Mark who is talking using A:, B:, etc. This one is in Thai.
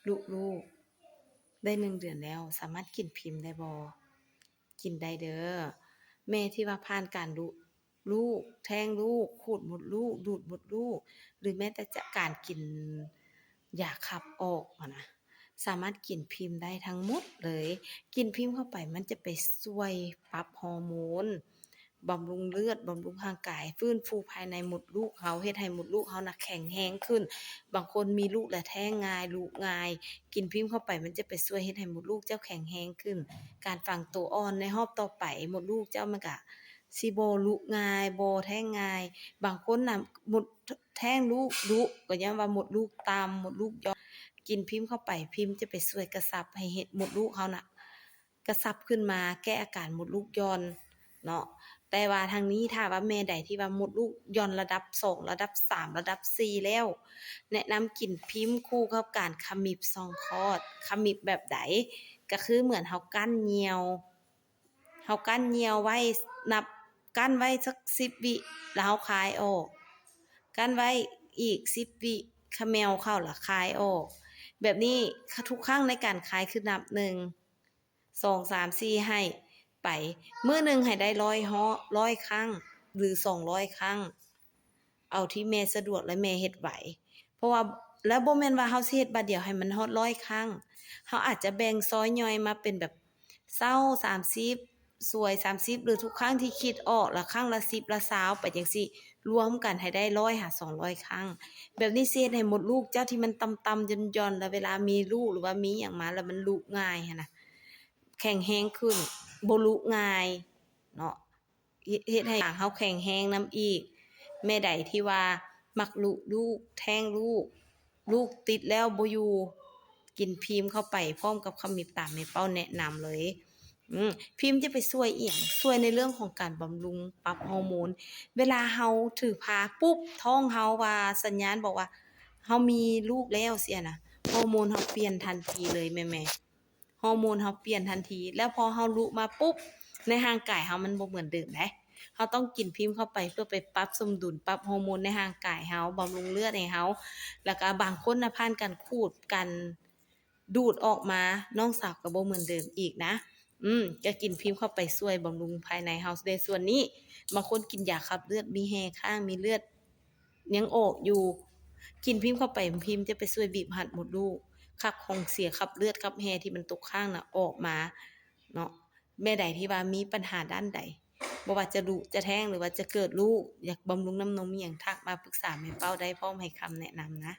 A: ลูกได้1 เดือนแล้วสามารถกินพิมพ์ได้บ่กินได้เด้อแม่ที่ว่าผ่านการลูกแท้งลูกขูดมดลูกดูดมดลูกหรือแม้แต่จะการกินยาขับออกอะนะสามารถกินพิมพ์ได้ทั้งหมดเลยกินพิมพ์เข้าไปมันจะไปช่วยปรับฮอร์โมนบำรุงเลือดบำรุงร่างกายฟื้นฟูภายในมดลูกเฮาเฮ็ดให้มดลูกเฮาน่ะแข็งแรงขึ้นบางคนมีลูกแล้วแท้งง่ายลูกง่ายกินพิมพ์เข้าไปมันจะไปช่วยเฮ็ดให้มดลูกเจ้าแข็งแรงขึ้นการฝังตัวอ่อนในรอบต่อไปมดลูกเจ้ามันก็สิบ่ลุกง่ายบ่แท้งง่ายบางคนน่ะมดแท้งลูกดุก็ย้อนว่ามดลูกต่ำมดลูกย่อนกินพิมพ์เข้าไปพิมพ์จะไปช่วยกระชับให้เฮ็ดมดลูกเฮาน่ะกระชับขึ้นมาแก้อาการมดลูกย่อนเนาะแต่ว่าทางนี้ถ้าว่าแม่ใดที่ว่ามดลูกย่อนระดับ2ระดับ3ระดับ4แล้วแนะนำกินพิมพ์คู่กับการขมิบช่องคลอดขมิบแบบใดก็คือเหมือนเฮากั้นเหนี่ยวไว้นับกั้นไว้สัก10วิแล้วเฮาคายออกกั้นไว้อีก10วิเขม่าเข้าแล้วคายออกแบบนี้ทุกครั้งในการคายคือนับ1 2 3 4ให้ไปมื้อหนึ่งให้ได้100ครั้งหรือ200ครั้งเอาที่แม่สะดวกและแม่เฮ็ดไหวเพราะว่าแล้วบ่แม่นว่าเฮาสิเฮ็ดบัดเดียวให้มันฮอด100ครั้งเฮาอาจจะแบ่งซอยย่อยมาเป็นแบบเช้า30สวย30หรือทุกครั้งที่คิดออกแล้วครั้งละ10ละ20ไปจังซี่รวมกันให้ได้100หา200ครั้งแบบนี้สิเฮ็ดให้มดลูกเจ้าที่มันต่ำๆหย่อนๆแล้วเวลามีลูกหรือว่ามีหยังมาแล้วมันลุกง่ายหันน่ะแข็งแรงขึ้นบ่ลุกง่ายเนาะเฮ็ดให้เฮาแข็งแรงนำอีกแม่ใดที่ว่ามักลุลูกแท้งลูกติดแล้วบ่อยู่กินพิมพ์เข้าไปพร้อมกับขมิบตามแม่เป้าแนะนำเลยพิมพ์จะไปช่วยอิหยังช่วยในเรื่องของการบำรุงปรับฮอร์โมนเวลาเฮาถือผ้าปุ๊บท้องเฮาว่าสัญญาณบอกว่าเฮามีลูกแล้วเสียน่ะฮอร์โมนเฮาเปลี่ยนทันทีเลยแม่ๆฮอร์โมนเฮาเปลี่ยนทันทีแล้วพอเฮาลุกมาปุ๊บในร่างกายเฮามันบ่เหมือนเดิมเดะเฮาต้องกินพิมพ์เข้าไปเพื่อไปปรับสมดุลปรับฮอร์โมนในร่างกายเฮาบำรุงเลือดให้เฮาแล้วก็บางคนน่ะผ่านการขูดการดูดออกมาน้องสาวก็บ่เหมือนเดิมอีกนะก็กินพิมพ์เข้าไปช่วยบำรุงภายในเฮาในส่วนนี้บางคนกินยาขับเลือดมีแฮข้างมีเลือดยังออกอยู่กินพิมพ์เข้าไปพิมพ์จะไปช่วยบีบหัดมดลูกขับของเสียขับเลือดขับแฮที่มันตกค้างน่ะออกมาเนาะแม่ใดที่ว่ามีปัญหาด้านใดบ่ว่าจะดุจะแท้งหรือว่าจะเกิดลูกอยากบำรุงน้ำนมอิหยังทักมาปรึกษาแม่เป้าได้พร้อมให้คำแนะนำนะ